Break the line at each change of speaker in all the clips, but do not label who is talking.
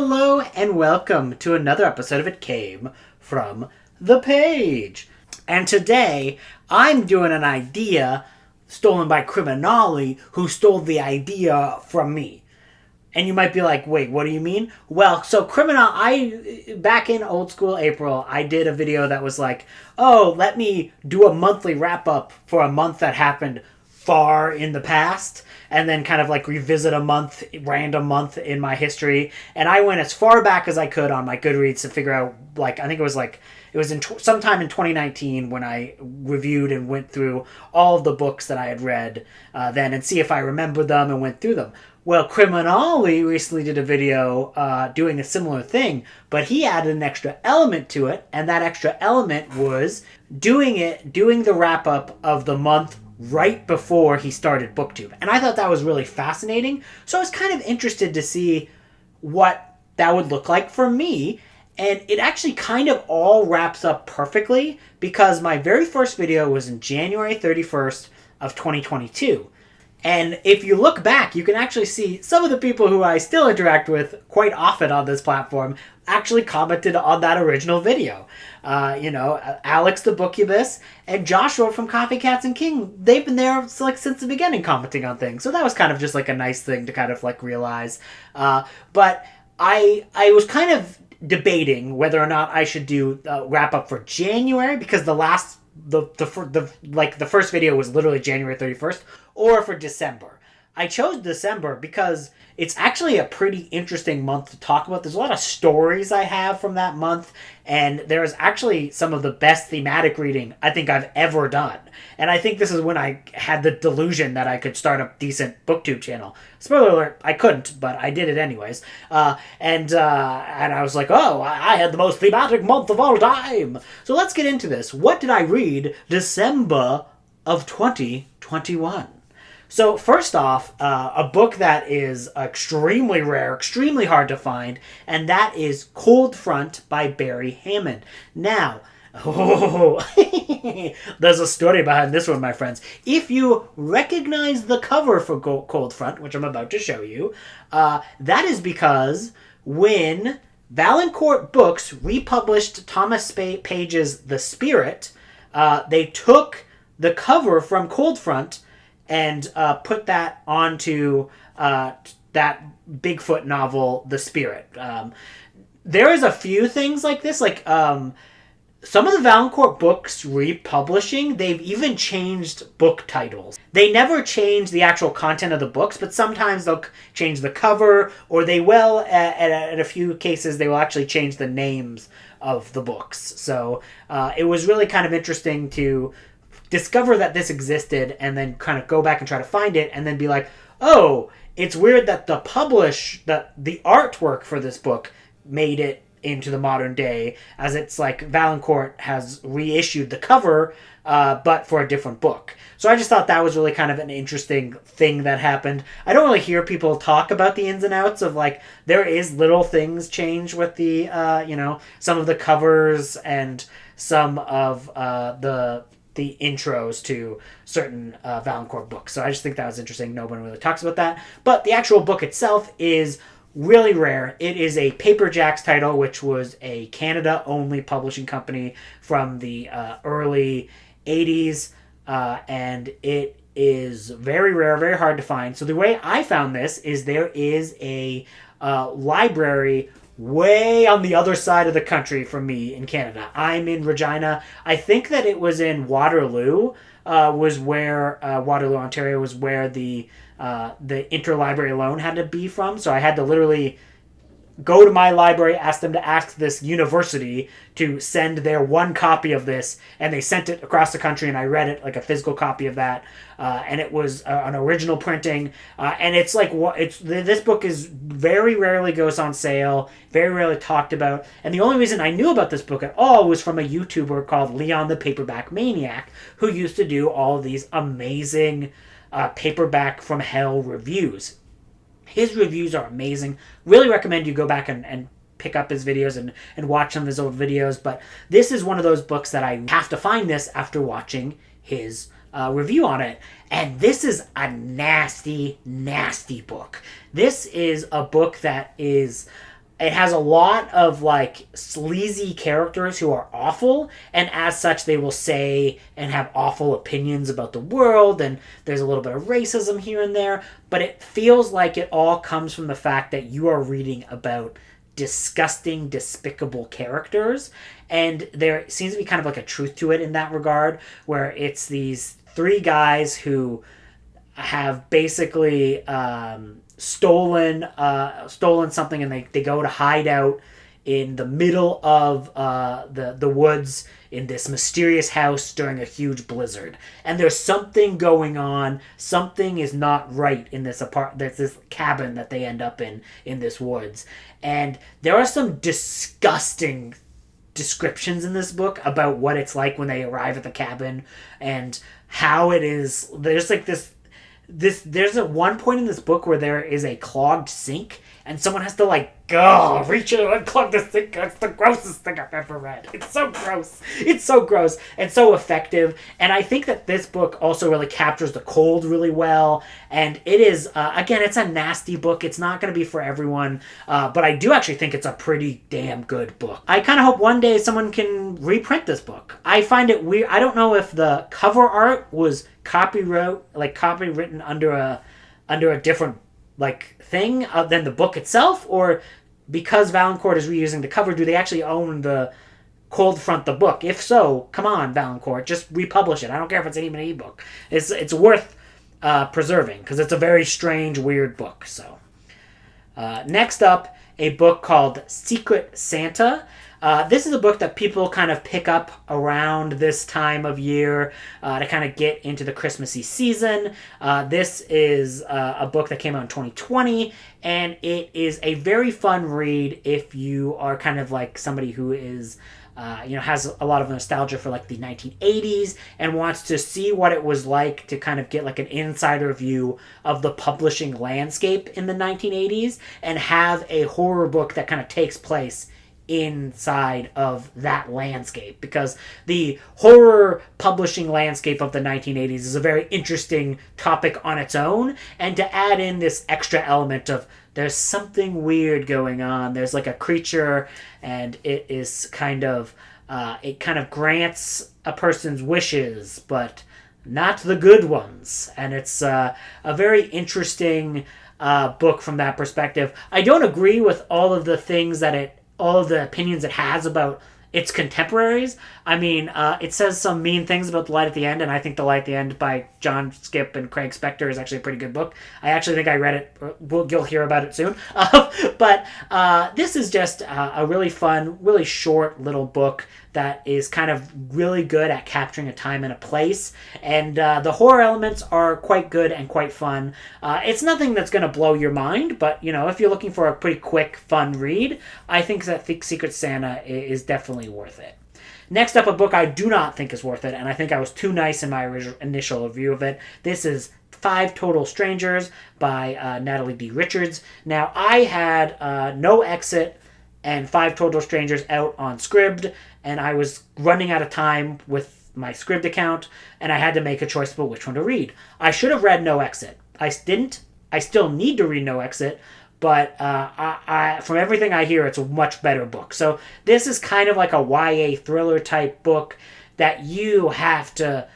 Hello and welcome to another episode of It Came From the Page. And today I'm doing an idea stolen by Criminali, who stole the idea from me. And you might be like, wait, what do you mean? Well, so back in old school April, I did a video that was like, oh, let me do a monthly wrap up for a month that happened far in the past, and then kind of like revisit random month in my history. And I went as far back as I could on my Goodreads to figure out, like, I think it was sometime in 2019 when I reviewed and went through all of the books that I had read then and see if I remembered them and went through them. Well, Criminali recently did a video doing a similar thing, but he added an extra element to it, and that extra element was doing the wrap-up of the month right before he started BookTube. And I thought that was really fascinating, so I was kind of interested to see what that would look like for me, and it actually kind of all wraps up perfectly, because my very first video was in January 31st of 2022. And if you look back, you can actually see some of the people who I still interact with quite often on this platform actually commented on that original video. Alex the Bookubus and Joshua from Coffee Cats and King, they've been there since the beginning commenting on things. So that was kind of just like a nice thing to kind of like realize. But I was kind of debating whether or not I should do a wrap up for January, because the first video was literally January 31st, or for December. I chose December because it's actually a pretty interesting month to talk about. There's a lot of stories I have from that month, and there's actually some of the best thematic reading I think I've ever done. And I think this is when I had the delusion that I could start a decent BookTube channel. Spoiler alert, I couldn't, but I did it anyways. And I was like, oh, I had the most thematic month of all time. So let's get into this. What did I read December of 2021? So first off, a book that is extremely rare, extremely hard to find, and that is Cold Front by Barry Hammond. Now, there's a story behind this one, my friends. If you recognize the cover for Cold Front, which I'm about to show you, that is because when Valancourt Books republished Thomas Page's The Spirit, they took the cover from Cold Front and put that onto that Bigfoot novel, The Spirit. There is a few things like this, like some of the Valancourt books republishing, they've even changed book titles. They never change the actual content of the books, but sometimes they'll change the cover, or they will, at a few cases, they will actually change the names of the books. So it was really kind of interesting to discover that this existed and then kind of go back and try to find it and then be like, oh, it's weird that the artwork for this book made it into the modern day, as it's like Valancourt has reissued the cover, but for a different book. So I just thought that was really kind of an interesting thing that happened. I don't really hear people talk about the ins and outs of, like, there is little things change with the, some of the covers and some of the intros to certain Valancourt books. So I just think that was interesting. No one really talks about that. But the actual book itself is really rare. It is a Paper Jacks title, which was a Canada-only publishing company from the early 80s. And it is very rare, very hard to find. So the way I found this is there is a library way on the other side of the country from me in Canada. I'm in Regina. I think that it was in Waterloo, Waterloo, Ontario was where the interlibrary loan had to be from. So I had to literally go to my library, ask them to ask this university to send their one copy of this, and they sent it across the country, and I read it, like a physical copy of that, and it was an original printing, and it's like, this book is very rarely goes on sale, very rarely talked about, and the only reason I knew about this book at all was from a YouTuber called Leon the Paperback Maniac, who used to do all of these amazing paperback from hell reviews. His reviews are amazing. Really recommend you go back and pick up his videos and watch some of his old videos. But this is one of those books that I have to find this after watching his review on it. And this is a nasty, nasty book. This is a book that is it has a lot of like sleazy characters who are awful, and as such they will say and have awful opinions about the world, and there's a little bit of racism here and there, but it feels like it all comes from the fact that you are reading about disgusting, despicable characters, and there seems to be kind of like a truth to it in that regard, where it's these three guys who have basically stolen something, and they go to hide out in the middle of the woods in this mysterious house during a huge blizzard. And there's something going on. Something is not right in this this cabin that they end up in this woods. And there are some disgusting descriptions in this book about what it's like when they arrive at the cabin and how it is. There's like there's a one point in this book where there is a clogged sink, and someone has to reach in and unclog the sink. It's the grossest thing I've ever read. It's so gross. It's so gross and so effective. And I think that this book also really captures the cold really well. And it is, again, it's a nasty book. It's not going to be for everyone. But I do actually think it's a pretty damn good book. I kind of hope one day someone can reprint this book. I find it weird. I don't know if the cover art was copywritten under a different thing than the book itself, or because Valancourt is reusing the cover, do they actually own the Cold Front the book? If so, come on, Valancourt, just republish it. I don't care if it's even an ebook. It's worth preserving, because it's a very strange, weird book. So next up, a book called Secret Santa. This is a book that people kind of pick up around this time of year to kind of get into the Christmassy season. This is a book that came out in 2020, and it is a very fun read if you are kind of like somebody who is has a lot of nostalgia for the 1980s and wants to see what it was like to kind of get an insider view of the publishing landscape in the 1980s and have a horror book that kind of takes place inside of that landscape, because the horror publishing landscape of the 1980s is a very interesting topic on its own, and to add in this extra element of there's something weird going on, there's a creature, and it is kind of it kind of grants a person's wishes but not the good ones, and it's a very interesting book from that perspective. I don't agree with all of the things that all of the opinions it has about its contemporaries. I mean, it says some mean things about The Light at the End, and I think The Light at the End by John Skipp and Craig Spector is actually a pretty good book. I actually think I read it. You'll hear about it soon. But this is just a really fun, really short little book that is kind of really good at capturing a time and a place. And the horror elements are quite good and quite fun. It's nothing that's going to blow your mind, but, if you're looking for a pretty quick, fun read, I think that Secret Santa is definitely worth it. Next up, a book I do not think is worth it, and I think I was too nice in my initial review of it. This is 5 Total Strangers by Natalie D. Richards. Now, I had No Exit and 5 Total Strangers out on Scribd, and I was running out of time with my Scribd account, and I had to make a choice about which one to read. I should have read No Exit. I didn't. I still need to read No Exit, but I from everything I hear, it's a much better book. So this is kind of like a YA thriller type book that you have to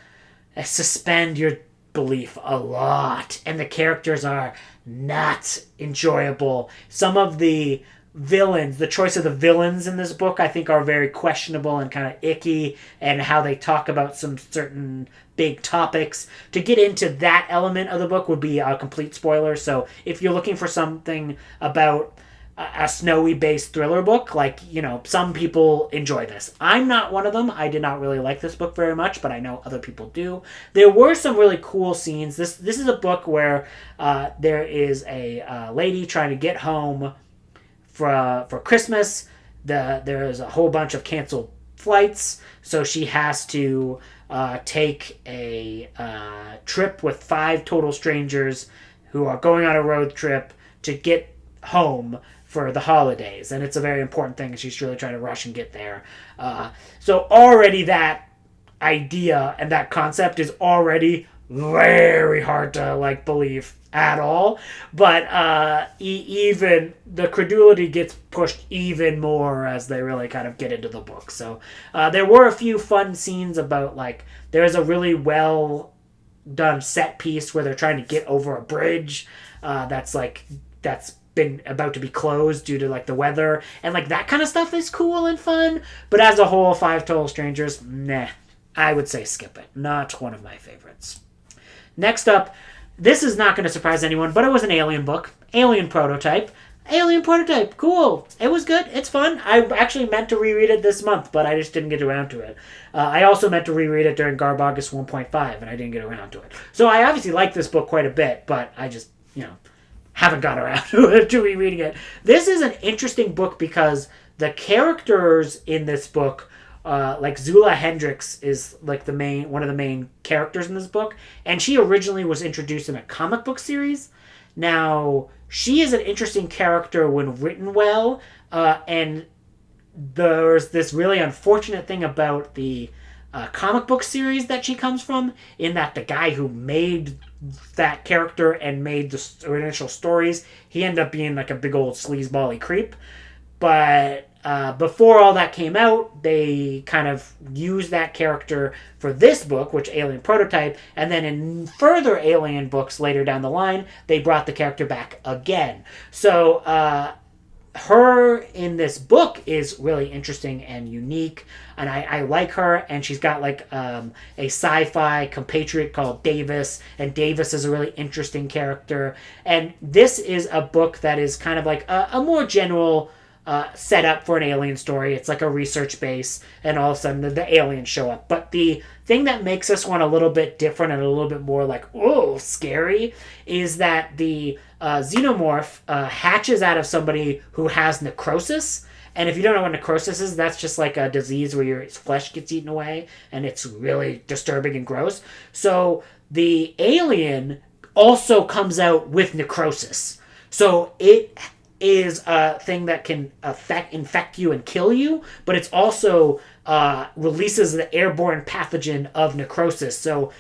suspend your belief a lot, and the characters are not enjoyable. Some of the villains, the choice of the villains in this book, I think are very questionable and kind of icky, and how they talk about some certain big topics. To get into that element of the book would be a complete spoiler, so if you're looking for something about a snowy based thriller book, some people enjoy this. I'm not one of them. I did not really like this book very much, but I know other people do. There were some really cool scenes. This is a book where there is a lady trying to get home for Christmas. There is a whole bunch of canceled flights, so she has to take a trip with 5 total strangers who are going on a road trip to get home for the holidays, and it's a very important thing, and she's really trying to rush and get there. So already that idea and that concept is already very hard to believe at all. But even the credulity gets pushed even more as they really kind of get into the book. So there were a few fun scenes about, like, there's a really well done set piece where they're trying to get over a bridge that's been about to be closed due to, like, the weather, and, like, that kind of stuff is cool and fun. But as a whole, Five Total Strangers, nah, I would say skip it. Not one of my favorites. Next up, this is not going to surprise anyone, but it was an Alien book. Alien Prototype. Alien Prototype, cool. It was good. It's fun. I actually meant to reread it this month, but I just didn't get around to it. I also meant to reread it during Garb August 1.5, and I didn't get around to it. So I obviously like this book quite a bit, but I just, haven't got around to rereading it. This is an interesting book because the characters in this book, like Zula Hendricks is like one of the main characters in this book, and she originally was introduced in a comic book series. Now, she is an interesting character when written well, and there's this really unfortunate thing about the comic book series that she comes from, in that the guy who made that character and made the initial stories, he ended up being like a big old sleazebally creep. But before all that came out, they kind of used that character for this book, which Alien Prototype, and then in further Alien books later down the line, they brought the character back again. So her in this book is really interesting and unique, and I like her, and she's got like a sci-fi compatriot called Davis, and Davis is a really interesting character. And this is a book that is kind of like a more general set up for an alien story. It's like a research base, and all of a sudden the aliens show up. But the thing that makes this one a little bit different and a little bit more like, oh, scary, is that the xenomorph hatches out of somebody who has necrosis. And if you don't know what necrosis is, that's just like a disease where your flesh gets eaten away, and it's really disturbing and gross. So the alien also comes out with necrosis. So it is a thing that can infect you and kill you, but it's also releases the airborne pathogen of necrosis. So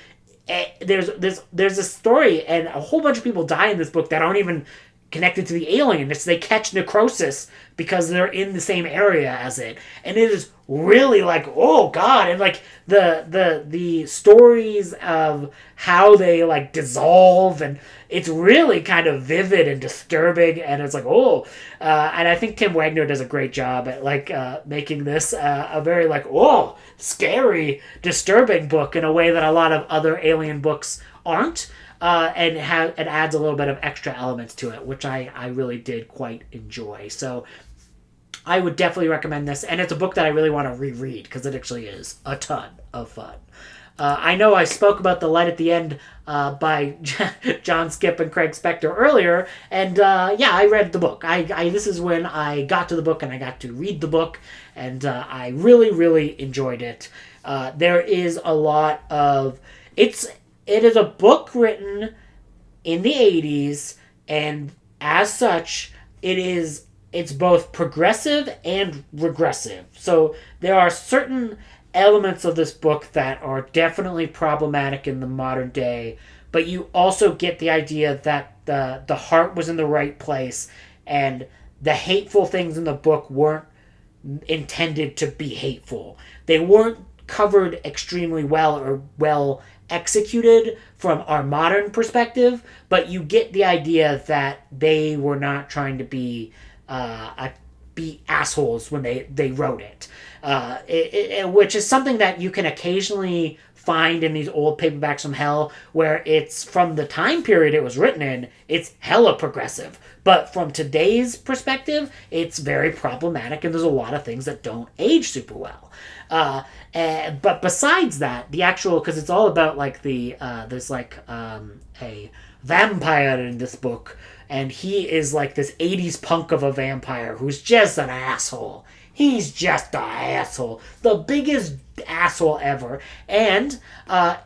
there's a story, and a whole bunch of people die in this book that aren't even connected to the alien. It's they catch necrosis because they're in the same area as it, and it is really like, oh god. And like the stories of how they like dissolve, and it's really kind of vivid and disturbing, and it's like, oh, and I think Tim Wagner does a great job at like making this a very like, oh, scary, disturbing book in a way that a lot of other alien books aren't. And it adds a little bit of extra elements to it, which I really did quite enjoy. So I would definitely recommend this, and it's a book that I really want to reread because it actually is a ton of fun. I know I spoke about The Light at the End by John Skipp and Craig Spector earlier, and I read the book. This is when I got to the book and I got to read the book, and I really, really enjoyed it. There is a lot of... It is a book written in the 80s, and as such, it's both progressive and regressive. So there are certain elements of this book that are definitely problematic in the modern day, but you also get the idea that the heart was in the right place, and the hateful things in the book weren't intended to be hateful. They weren't covered extremely well or well executed from our modern perspective, but you get the idea that they were not trying to be assholes when they wrote it. Which is something that you can occasionally find in these old paperbacks from hell, where it's from the time period it was written in, it's hella progressive. But from today's perspective, it's very problematic, and there's a lot of things that don't age super well. But besides that, the actual, because it's all about like there's like a vampire in this book, and he is like this 80s punk of a vampire who's just an asshole. He's just an asshole. The biggest asshole ever. And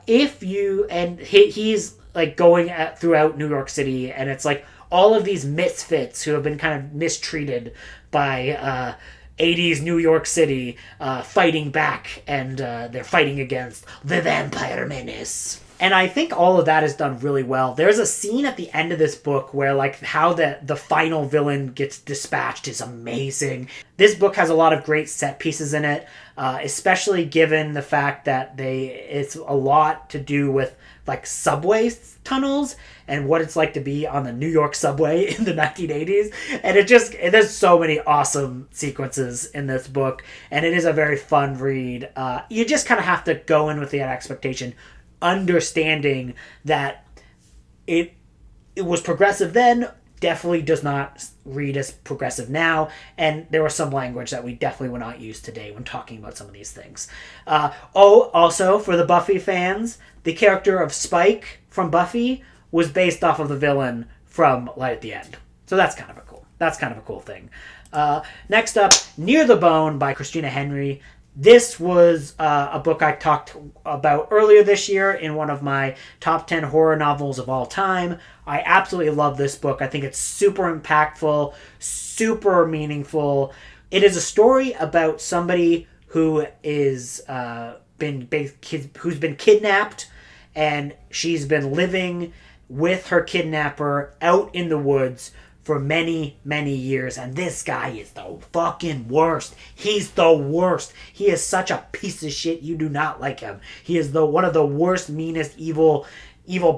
he's like going throughout New York City, and it's like all of these misfits who have been kind of mistreated by 80s New York City fighting back, and they're fighting against the vampire menace. And I think all of that is done really well. There's a scene at the end of this book where, like, how the final villain gets dispatched is amazing. This book has a lot of great set pieces in it, especially given the fact that it's a lot to do with, like, subway tunnels and what it's like to be on the New York subway in the 1980s. And there's so many awesome sequences in this book, and it is a very fun read. You just kind of have to go in with the expectation, understanding that it was progressive then, definitely does not read as progressive now, and there was some language that we definitely will not use today when talking about some of these things. Also, for the Buffy fans, the character of Spike from Buffy was based off of the villain from Light at the End. So that's kind of a cool thing. Next up, Near the Bone by Christina Henry. This was a book I talked about earlier this year in one of my top 10 horror novels of all time. I absolutely love this book. I think it's super impactful, super meaningful. It is a story about somebody who is who's been kidnapped, and she's been living with her kidnapper out in the woods for many, many years. And this guy is the fucking worst. He's the worst. He is such a piece of shit. You do not like him. He is one of the worst, meanest, evil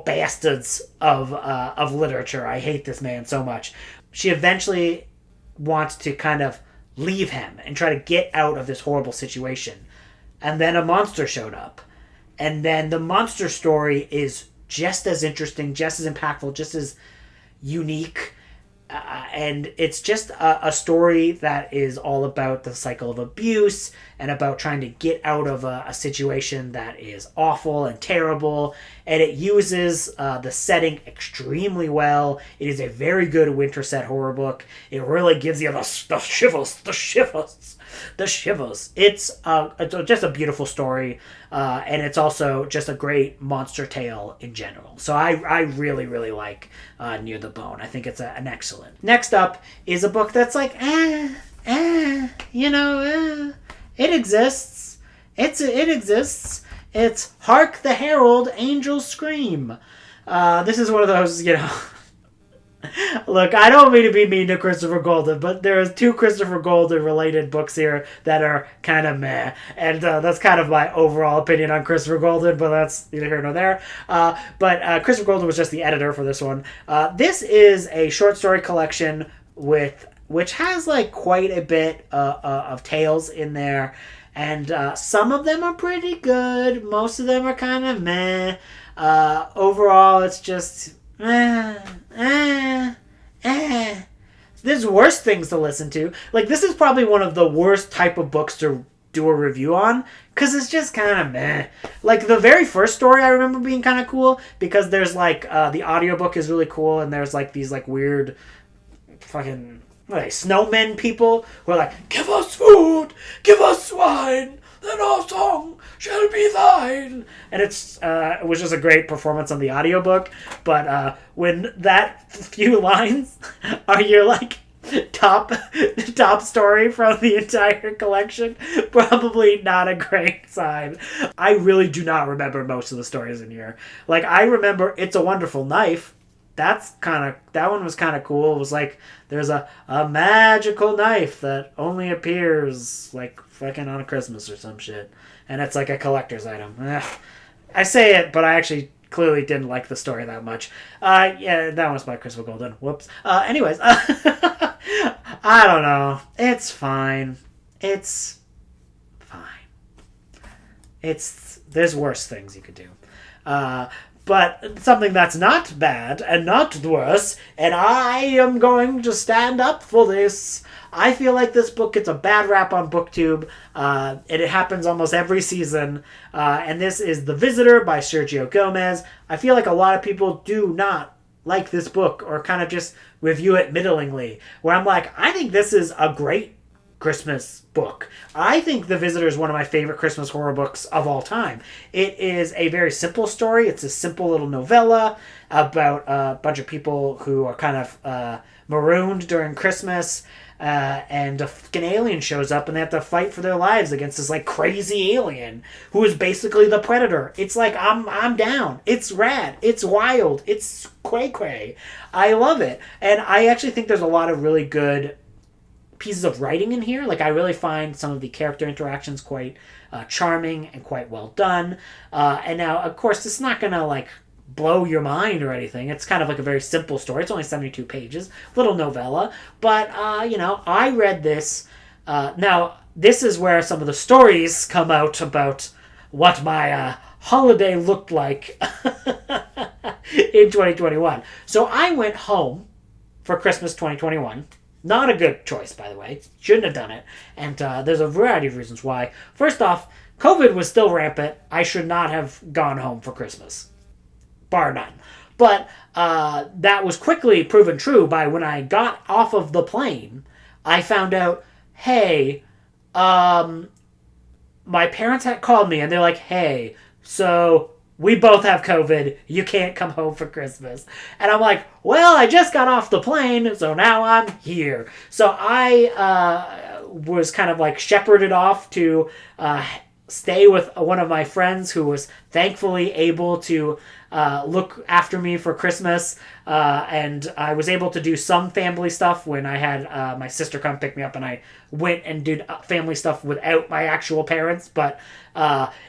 bastards of literature. I hate this man so much. She eventually wants to kind of leave him and try to get out of this horrible situation. And then a monster showed up. And then the monster story is just as interesting, just as impactful, just as unique. And it's just a story that is all about the cycle of abuse and about trying to get out of a situation that is awful and terrible. And it uses the setting extremely well. It is a very good winter set horror book. It really gives you the shivers. It's just a beautiful story. And it's also just a great monster tale in general. So I really, really like Near the Bone. I think it's an excellent. Next up is a book that's like, it exists. It exists. It's Hark the Herald, Angels Scream. This is one of those, Look, I don't mean to be mean to Christopher Golden, but there's 2 Christopher Golden related books here that are kind of meh. And that's kind of my overall opinion on Christopher Golden, but that's neither here nor there. But Christopher Golden was just the editor for this one. This is a short story collection which has like quite a bit of tales in there. And some of them are pretty good. Most of them are kind of meh. Overall, it's just... There's worse things to listen to. Like, this is probably one of the worst type of books to do a review on, because it's just kind of meh. Like, the very first story I remember being kind of cool, because there's like the audiobook is really cool, and there's like these like weird fucking snowmen people who are like, give us food, give us wine, then our song shall be thine. And it was just a great performance on the audiobook. But when that few lines are your like top story from the entire collection, probably not a great sign. I really do not remember most of the stories in here. Like, I remember It's a Wonderful Knife. That one was kind of cool. It was like, there's a magical knife that only appears like fucking on Christmas or some shit. And it's like a collector's item. I say it, but I actually clearly didn't like the story that much. Yeah, that was by Christopher Golden. Whoops. Anyways, I don't know. It's fine. It's fine. There's worse things you could do. But something that's not bad and not worse, and I am going to stand up for this. I feel like this book gets a bad rap on BookTube, and it happens almost every season. And this is The Visitor by Sergio Gomez. I feel like a lot of people do not like this book or kind of just review it middlingly, where I'm like, I think this is a great Christmas book. I think The Visitor is one of my favorite Christmas horror books of all time. It is a very simple story. It's a simple little novella about a bunch of people who are kind of marooned during Christmas. and a fucking alien shows up and they have to fight for their lives against this like crazy alien who is basically the Predator. It's like I'm down. It's rad. It's wild. It's cray. I love it, and I actually think there's a lot of really good pieces of writing in here. Like I really find some of the character interactions quite charming and quite well done. And now, of course, this is not gonna like blow your mind or anything. It's kind of like a very simple story. It's only 72 pages, little novella. But I read this. Now, this is where some of the stories come out about what my holiday looked like in 2021. So I went home for Christmas 2021. Not a good choice, by the way. Shouldn't have done it. And there's a variety of reasons why. First off, COVID was still rampant. I should not have gone home for Christmas. Bar none. But that was quickly proven true by when I got off of the plane. I found out, hey, my parents had called me and they're like, hey, so we both have COVID. You can't come home for Christmas. And I'm like, well, I just got off the plane, so now I'm here. So I was kind of like shepherded off to stay with one of my friends who was thankfully able to look after me for Christmas. And I was able to do some family stuff when I had my sister come pick me up, and I went and did family stuff without my actual parents. But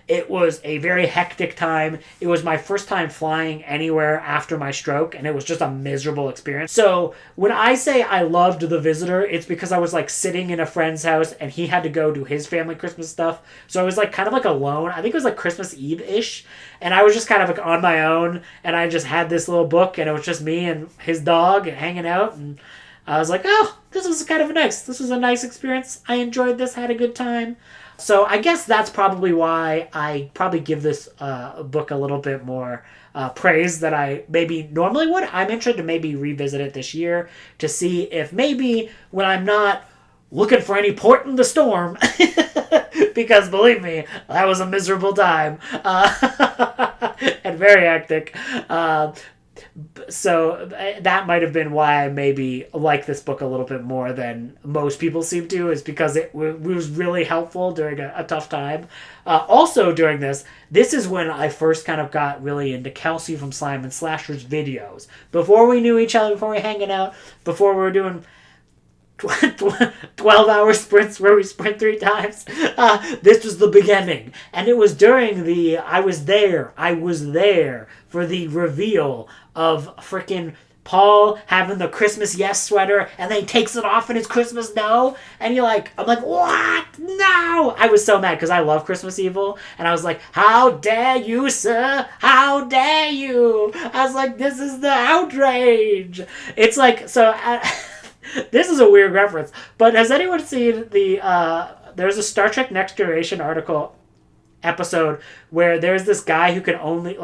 it was a very hectic time. It was my first time flying anywhere after my stroke, and it was just a miserable experience. So when I say I loved The Visitor, it's because I was like sitting in a friend's house and he had to go do his family Christmas stuff. So I was like kind of like alone. I think it was like Christmas Eve-ish. And I was just kind of like on my own, and I just had this little book, and it was just me and his dog hanging out. And I was like, oh, this was a nice experience. I enjoyed this, had a good time. So I guess that's probably why I probably give this book a little bit more praise than I maybe normally would. I'm interested to maybe revisit it this year to see if maybe when I'm not looking for any port in the storm, because believe me, that was a miserable time and very hectic. So that might have been why I maybe like this book a little bit more than most people seem to, is because it was really helpful during a tough time. Also during this is when I first kind of got really into Kelsey from Slime and Slasher's videos. Before we knew each other, before we were hanging out, before we were doing 12-hour sprints where we sprint 3 times. This was the beginning. And it was during I was there for the reveal of freaking Paul having the Christmas yes sweater, and then he takes it off and it's Christmas no. And I'm like, what? No! I was so mad because I love Christmas Evil. And I was like, how dare you, sir? How dare you? I was like, this is the outrage. It's like, so... this is a weird reference, but has anyone seen there's a Star Trek Next Generation episode where there's this guy who can only,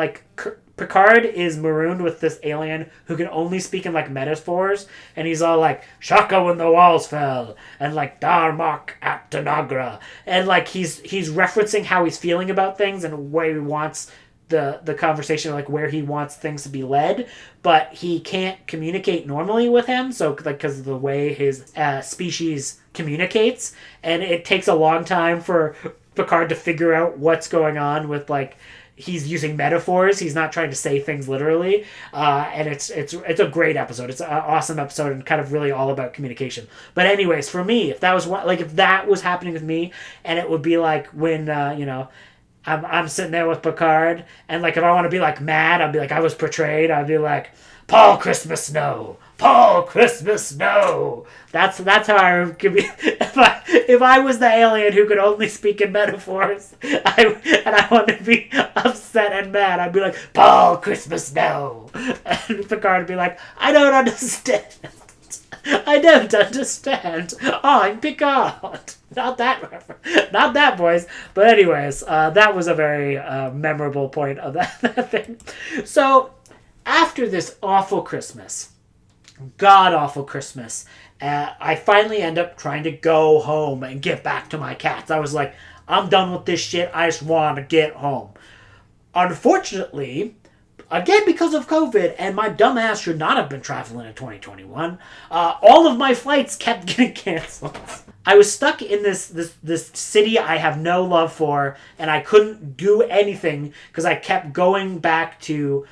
Picard is marooned with this alien who can only speak in, metaphors, and he's all like, Shaka when the walls fell, and, Darmok at Tanagra, and, he's referencing how he's feeling about things and where he wants the conversation, where he wants things to be led, but he can't communicate normally with him, so because of the way his species communicates, and it takes a long time for Picard to figure out what's going on with he's using metaphors, he's not trying to say things literally, and it's a great episode. It's an awesome episode and kind of really all about communication. But anyways, for me, if that was happening with me, and it would be when I'm sitting there with Picard, and if I want to be mad, I'd be I was portrayed, I'd be Paul Christmas no, Paul Christmas no. That's how I could be. If I was the alien who could only speak in metaphors, and I wanted to be upset and mad, I'd be Paul Christmas no, and Picard would be I don't understand. I don't understand. I'm Picard. Not that voice. But anyways, that was a very memorable point of that thing. So, after this awful Christmas, god-awful Christmas, I finally end up trying to go home and get back to my cats. I was I'm done with this shit. I just want to get home. Unfortunately, again because of COVID, and my dumb ass should not have been traveling in 2021. All of my flights kept getting canceled. I was stuck in this city I have no love for, and I couldn't do anything because I kept going back to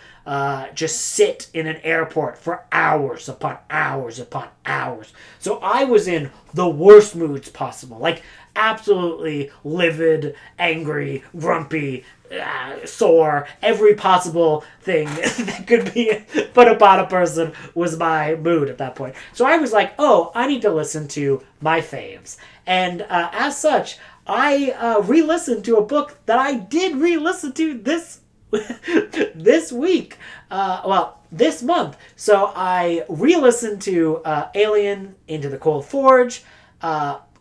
just sit in an airport for hours upon hours upon hours. So I was in the worst moods possible, like absolutely livid, angry, grumpy, sore, every possible thing that could be put upon a person was my mood at that point. So I was like, oh, I need to listen to my faves. And as such, I re-listened to a book that I did re-listen to this week. This month. So I re-listened to Alien Into the Cold Forge,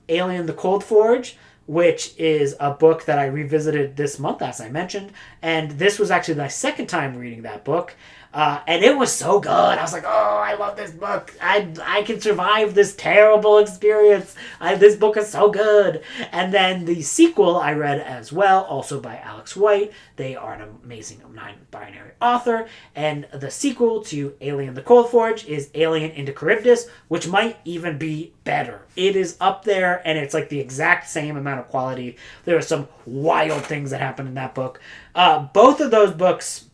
Alien the Cold Forge, which is a book that I revisited this month, as I mentioned. And this was actually my second time reading that book. And it was so good. I was like, oh, I love this book. I can survive this terrible experience. This book is so good. And then the sequel I read as well, also by Alex White. They are an amazing non-binary author. And the sequel to Alien the Cold Forge is Alien Into Charybdis, which might even be better. It is up there, and it's like the exact same amount of quality. There are some wild things that happen in that book. Both of those books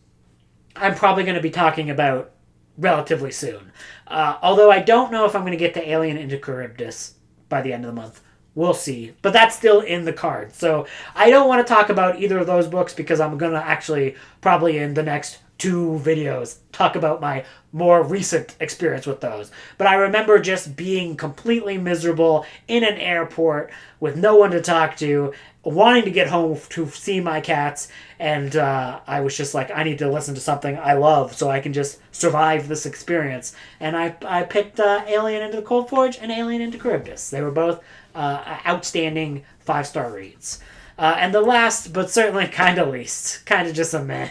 I'm probably going to be talking about relatively soon. Although I don't know if I'm going to get to Alien Into Charybdis by the end of the month. We'll see. But that's still in the cards. So I don't want to talk about either of those books because I'm going to actually probably in the next 2 videos talk about my more recent experience with those. But I remember just being completely miserable in an airport with no one to talk to, wanting to get home to see my cats, and I was just like, I need to listen to something I love so I can just survive this experience. And I picked Alien Into the Cold Forge and Alien Into Charybdis. They were both outstanding 5-star reads. And the last, but certainly kind of least, kind of just a meh.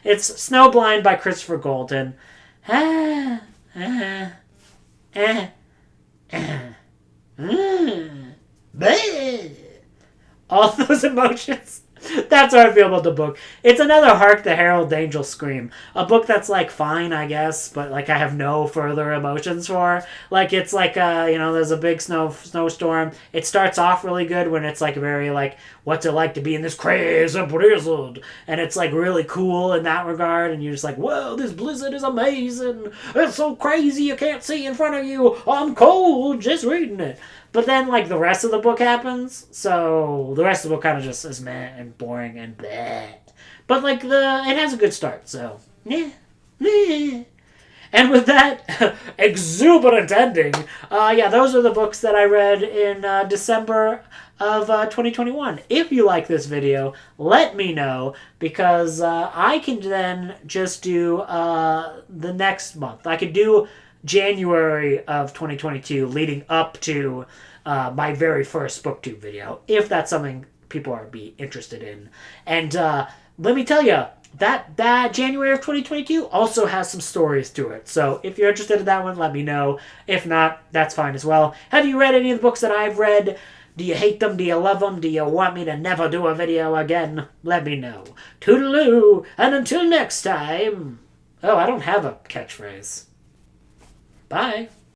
It's Snowblind by Christopher Golden. All those emotions. That's how I feel about the book. It's another Hark the Herald Angels Scream. A book that's like fine, I guess, but like I have no further emotions for. Like it's like there's a big snowstorm. It starts off really good when it's like very like, what's it like to be in this crazy blizzard? And it's like really cool in that regard, and you're just like, whoa, this blizzard is amazing. It's so crazy you can't see in front of you. I'm cold just reading it. But then, like, the rest of the book happens, so the rest of the book kind of just is meh and boring and bleh. But, like, it has a good start, so, yeah. And with that exuberant ending, those are the books that I read in December of 2021. If you like this video, let me know, because I can then just do the next month. I could do January of 2022 leading up to my very first booktube video, if that's something people are be interested in. And let me tell you, that January of 2022 also has some stories to it. So if you're interested in that one, let me know. If not, that's fine as well. Have you read any of the books that I've read? Do you hate them? Do you love them? Do you want me to never do a video again? Let me know. Toodaloo, and until next time. Oh, I don't have a catchphrase. Bye.